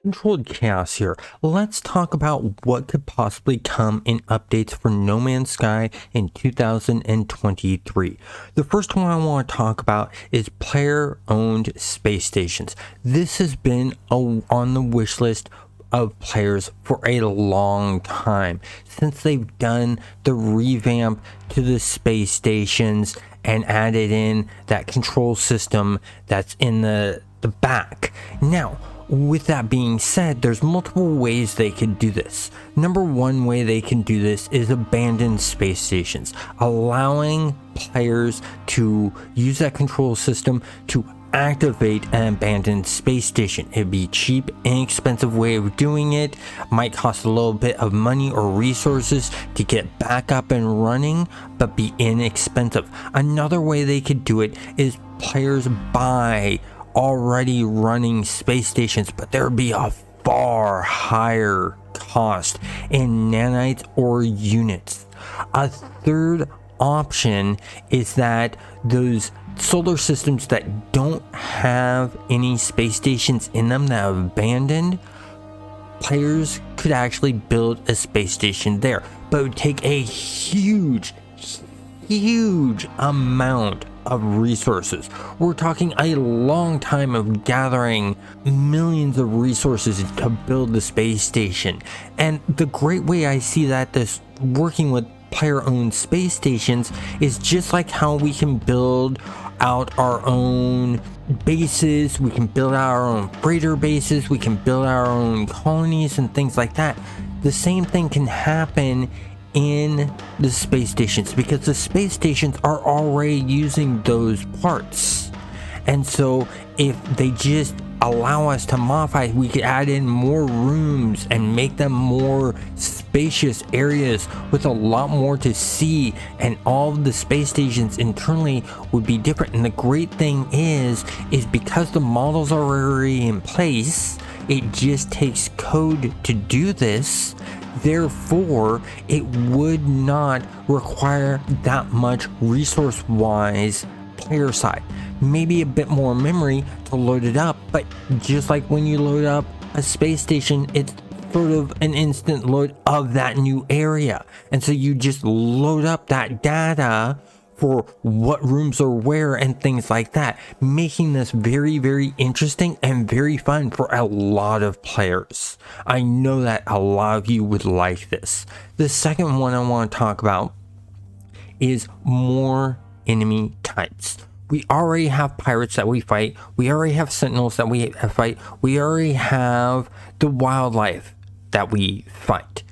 Controlled Chaos here. Let's talk about what could possibly come in updates for No Man's Sky in 2023. The first one I want to talk about is player-owned space stations. This has been on the wish list of players for a long time, since they've done the revamp to the space stations and added in that control system that's in the back. Now, with that being said, there's multiple ways they could do this. Number one way they can do this is abandoned space stations, allowing players to use that control system to activate an abandoned space station. It'd be cheap, inexpensive way of doing it, might cost a little bit of money or resources to get back up and running, but be inexpensive. Another way they could do it is players buy already running space stations, but there would be a far higher cost in nanites or units. A third option is that those solar systems that don't have any space stations in them, that have abandoned, players could actually build a space station there, but it would take a huge amount of resources. We're talking a long time of gathering millions of resources to build the space station. And the great way I see that this working with player-owned space stations is just like how we can build out our own bases, we can build out our own freighter bases, we can build our own colonies and things like that. The same thing can happen in the space stations, because the space stations are already using those parts. And so if they just allow us to modify, we could add in more rooms and make them more spacious areas with a lot more to see, and all of the space stations internally would be different. And the great thing is because the models are already in place, it just takes code to do this. Therefore, it would not require that much resource-wise player side. Maybe a bit more memory to load it up, but just like when you load up a space station, it's sort of an instant load of that new area. And so you just load up that data for what rooms are where and things like that, making this very interesting and very fun for a lot of players. I know that a lot of you would like this. The second one I want to talk about is more enemy types. We already have pirates that we fight, we already have sentinels that we fight, we already have the wildlife that we fight.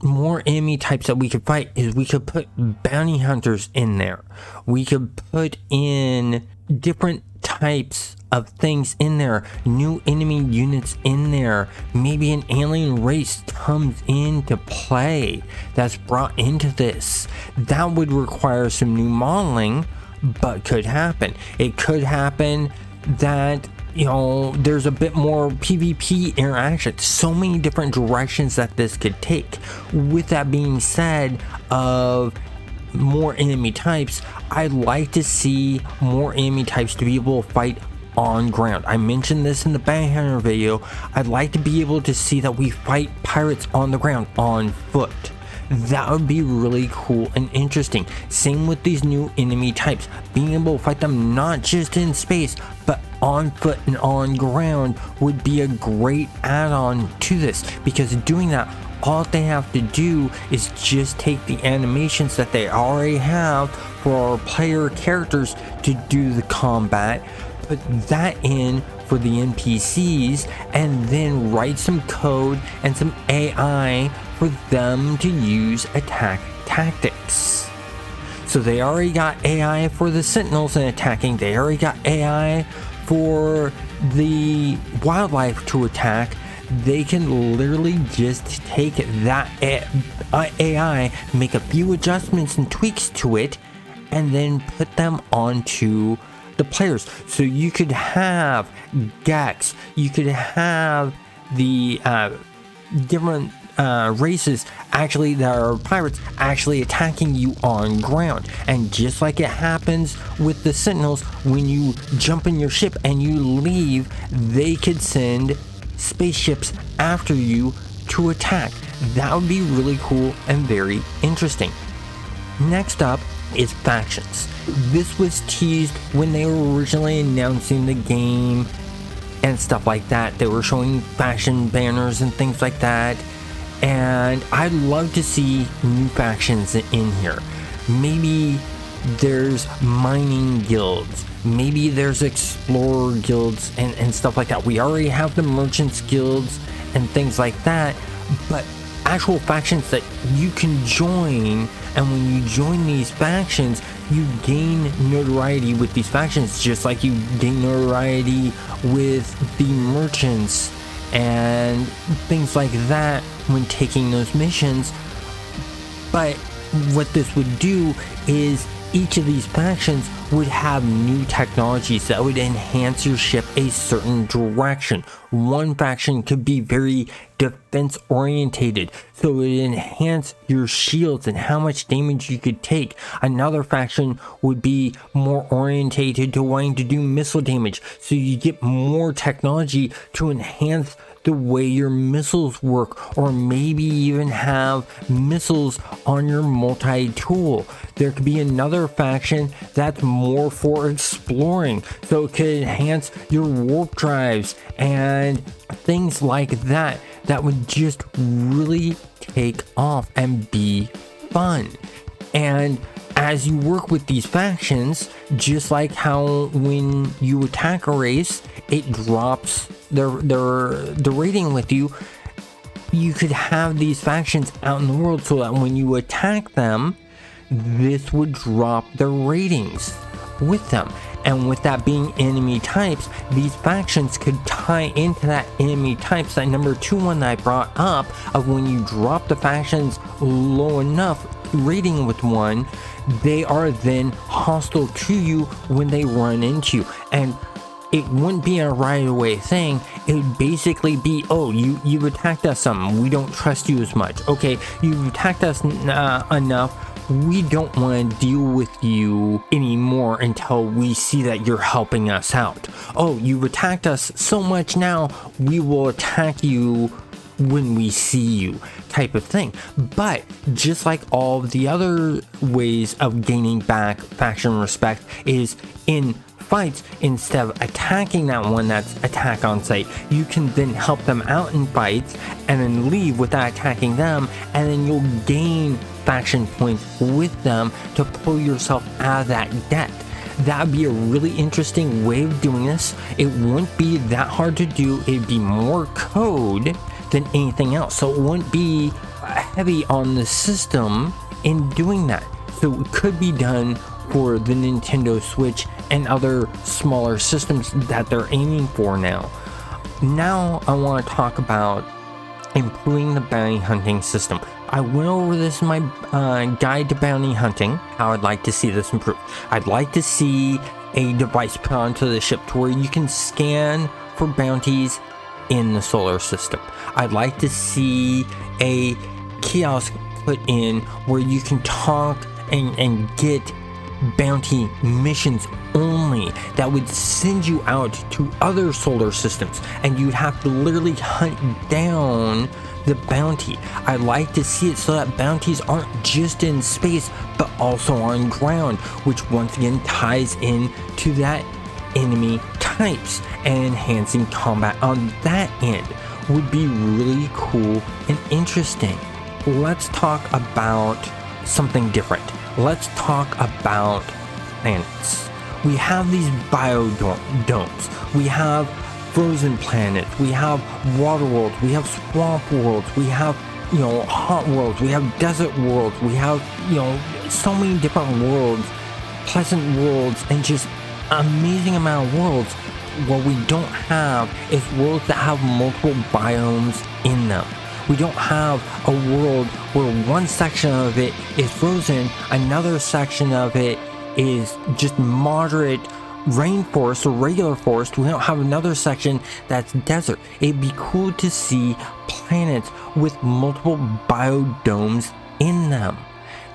More enemy types that we could fight is we could put bounty hunters in there. We could put in different types of things in there, new enemy units in there. Maybe an alien race comes into play that's brought into this. That would require some new modeling, but could happen. It could happen that, you know, there's a bit more PvP interaction. So many different directions that this could take. With that being said, of more enemy types, I'd like to see more enemy types to be able to fight on ground. I mentioned this in the Bounty Hunter video. I'd like to be able to see that we fight pirates on the ground, on foot. That would be really cool and interesting. Same with these new enemy types, being able to fight them not just in space but on foot and on ground would be a great add-on to this, because doing that, all they have to do is just take the animations that they already have for our player characters to do the combat, put that in for the NPCs, and then write some code and some AI for them to use attack tactics. So they already got AI for the sentinels and attacking, they already got AI for the wildlife to attack. They can literally just take that AI, make a few adjustments and tweaks to it, and then put them onto the players. So you could have Gex, you could have the different races actually that are pirates actually attacking you on ground. And just like it happens with the sentinels, when you jump in your ship and you leave, they could send spaceships after you to attack. That would be really cool and very interesting. Next up is factions. This was teased when they were originally announcing the game and stuff like that. They were showing faction banners and things like that, and I'd love to see new factions in here. Maybe there's mining guilds, maybe there's explorer guilds and stuff like that. We already have the merchants guilds and things like that, but actual factions that you can join, and when you join these factions, you gain notoriety with these factions, just like you gain notoriety with the merchants and things like that when taking those missions. But what this would do is each of these factions would have new technologies that would enhance your ship a certain direction. One faction could be very defense orientated, so it would enhance your shields and how much damage you could take. Another faction would be more orientated to wanting to do missile damage, so you get more technology to enhance the way your missiles work, or maybe even have missiles on your multi-tool. There could be another faction that's more for exploring, so it could enhance your warp drives and things like that. That would just really take off and be fun. And as you work with these factions, just like how when you attack a race, it drops the rating with you, you could have these factions out in the world so that when you attack them, this would drop their ratings with them. And with that being enemy types, these factions could tie into that enemy types, that number 2 one that I brought up, of when you drop the factions low enough rating with one, they are then hostile to you when they run into you. And it wouldn't be a right away thing. It would basically be, oh, you've attacked us some, we don't trust you as much. Okay, you've attacked us enough, we don't want to deal with you anymore until we see that you're helping us out. Oh, you've attacked us so much now, we will attack you when we see you, type of thing. But just like all of the other ways of gaining back faction respect is in fights, instead of attacking that one that's attack on site, you can then help them out in fights and then leave without attacking them, and then you'll gain faction points with them to pull yourself out of that debt. That would be a really interesting way of doing this. It wouldn't be that hard to do. It'd be more code than anything else, so it wouldn't be heavy on the system in doing that. So it could be done for the Nintendo Switch and other smaller systems that they're aiming for now. Now I want to talk about improving the bounty hunting system. I went over this in my guide to bounty hunting, how I'd like to see this improved. I'd like to see a device put onto the ship to where you can scan for bounties in the solar system. I'd like to see a kiosk put in where you can talk and get bounty missions only that would send you out to other solar systems, and you'd have to literally hunt down the bounty. I'd like to see it so that bounties aren't just in space but also on ground, which once again ties in to that enemy types, and enhancing combat on that end would be really cool and interesting. Let's talk about something different. Let's talk about planets. We have these biodomes. We have frozen planets. We have water worlds. We have swamp worlds. We have, hot worlds. We have desert worlds. We have, so many different worlds, pleasant worlds, and just amazing amount of worlds. What we don't have is worlds that have multiple biomes in them. We don't have a world where one section of it is frozen, another section of it is just moderate rainforest or regular forest. We don't have another section that's desert. It'd be cool to see planets with multiple biodomes in them.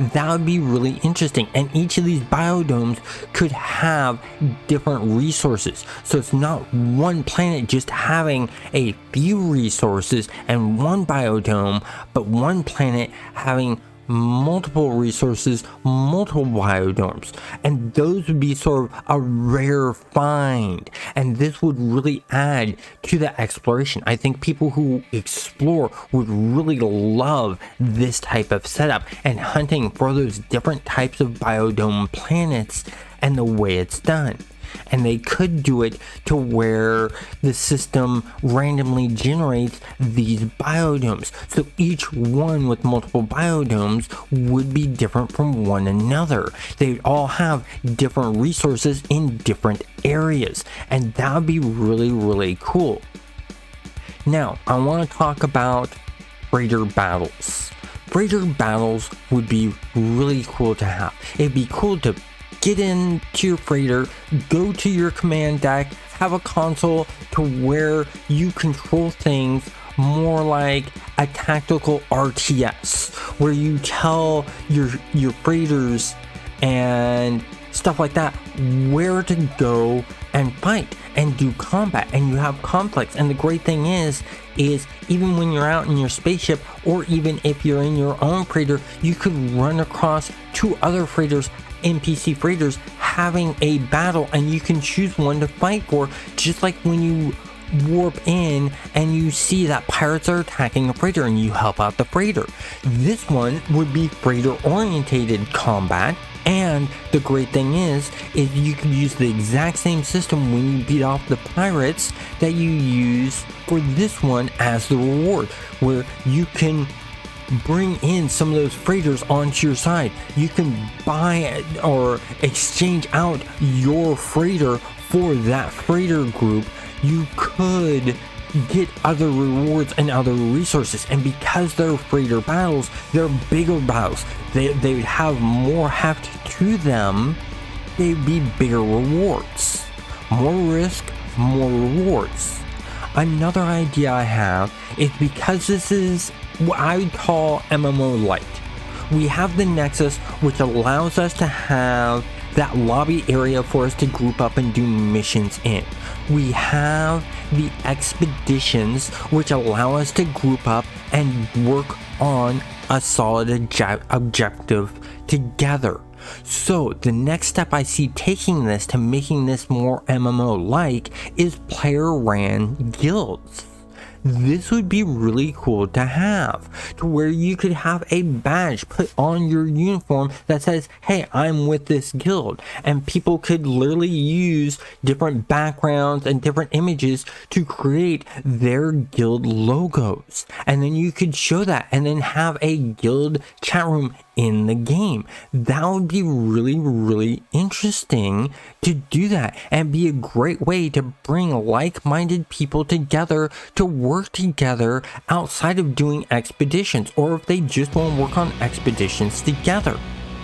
That would be really interesting. And each of these biodomes could have different resources. So it's not one planet just having a few resources and one biodome, but one planet having multiple resources, multiple biodomes, and those would be sort of a rare find, and this would really add to the exploration. I think people who explore would really love this type of setup and hunting for those different types of biodome planets and the way it's done. And they could do it to where the system randomly generates these biodomes. So each one with multiple biodomes would be different from one another. They'd all have different resources in different areas. And that would be really, really cool. Now, I want to talk about freighter battles. Freighter battles would be really cool to have. It'd be cool to get into your freighter, go to your command deck, have a console to where you control things more like a tactical RTS, where you tell your freighters and stuff like that where to go and fight and do combat, and you have conflicts. And the great thing is even when you're out in your spaceship, or even if you're in your own freighter, you could run across two other freighters, NPC freighters, having a battle, and you can choose one to fight for, just like when you warp in and you see that pirates are attacking a freighter and you help out the freighter. This one would be freighter orientated combat, and the great thing is you can use the exact same system when you beat off the pirates that you use for this one as the reward, where you can bring in some of those freighters onto your side. You can buy or exchange out your freighter for that freighter group. You could get other rewards and other resources, and because they're freighter battles, they're bigger battles. They have more heft to them. They'd be bigger rewards. More risk, more rewards. Another idea I have is, because this is what I would call MMO light, we have the Nexus, which allows us to have that lobby area for us to group up and do missions in. We have the expeditions, which allow us to group up and work on a solid objective together. So the next step I see taking this to making this more MMO-like is player-ran guilds. This would be really cool to have, to where you could have a badge put on your uniform that says, hey, I'm with this guild, and people could literally use different backgrounds and different images to create their guild logos, and then you could show that and then have a guild chat room in the game. That would be really, really interesting to do that, and be a great way to bring like-minded people together to work together outside of doing expeditions, or if they just want to work on expeditions together.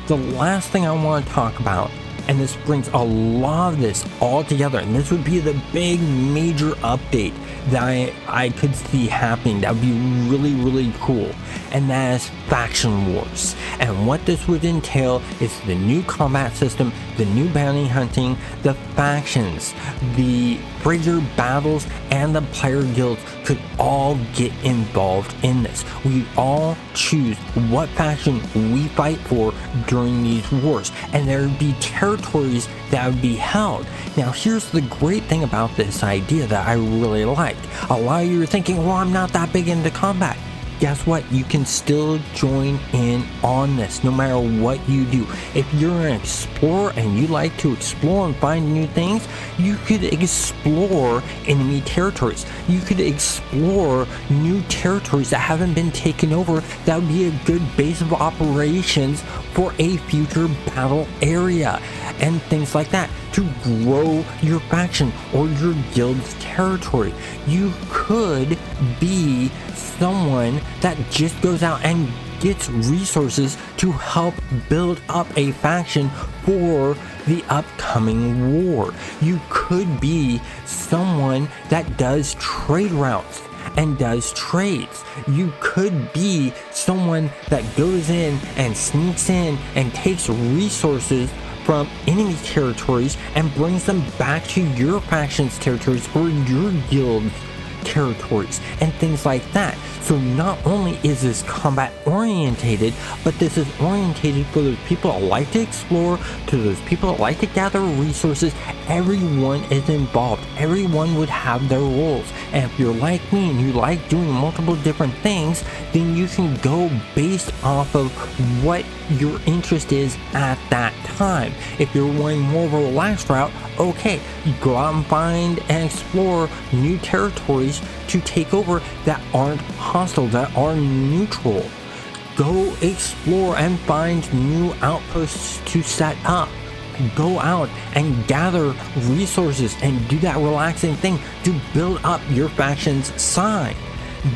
The last thing I want to talk about, and this brings a lot of this all together, and this would be the big major update that I could see happening, that would be really, really cool, and that is faction wars. And what this would entail is the new combat system, the new bounty hunting, the factions, the freighter battles, and the player guilds could all get involved in this. We all choose what faction we fight for during these wars, and there would be territories that would be held. Now, here's the great thing about this idea that I really like. A lot of you are thinking, well, I'm not that big into combat. Guess what? You can still join in on this no matter what you do. If you're an explorer and you like to explore and find new things, you could explore enemy territories. You could explore new territories that haven't been taken over. That would be a good base of operations for a future battle area and things like that, to grow your faction or your guild's territory. You could be someone that just goes out and gets resources to help build up a faction for the upcoming war. You could be someone that does trade routes and does trades. You could be someone that goes in and sneaks in and takes resources from enemy territories and brings them back to your faction's territories or your guild's territories and things like that. So not only is this combat orientated, but this is orientated for those people that like to explore, to those people that like to gather resources. Everyone is involved. Everyone would have their roles. And if you're like me and you like doing multiple different things, then you can go based off of what your interest is at that time. If you're wanting more of a relaxed route, okay, you go out and find and explore new territories to take over that aren't hostile, that are neutral. Go explore and find new outposts to set up. Go out and gather resources and do that relaxing thing to build up your faction's side.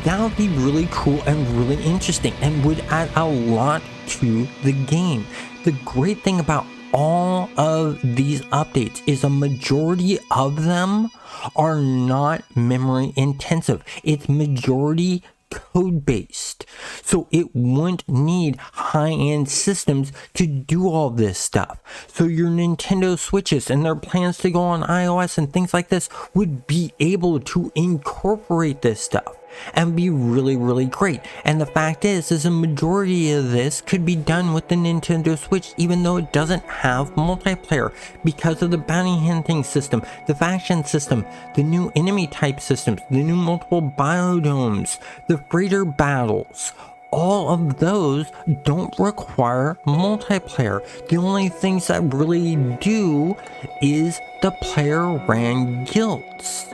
That would be really cool and really interesting and would add a lot to the game. The great thing about all of these updates is a majority of them are not memory intensive. It's majority code based. So it wouldn't need high-end systems to do all this stuff. So your Nintendo Switches and their plans to go on iOS and things like this would be able to incorporate this stuff and be really, really great. And the fact is a majority of this could be done with the Nintendo Switch, even though it doesn't have multiplayer, because of the bounty hunting system, the faction system, the new enemy type systems, the new multiple biodomes, the freighter battles. All of those don't require multiplayer. The only things that really do is the player ran guilds.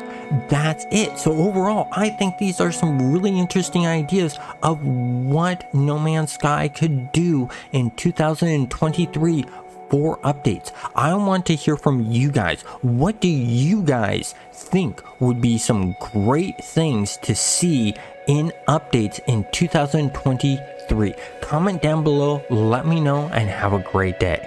That's it. So overall, I think these are some really interesting ideas of what No Man's Sky could do in 2023 for updates. I want to hear from you guys. What do you guys think would be some great things to see in updates in 2023? Comment down below, let me know, and have a great day.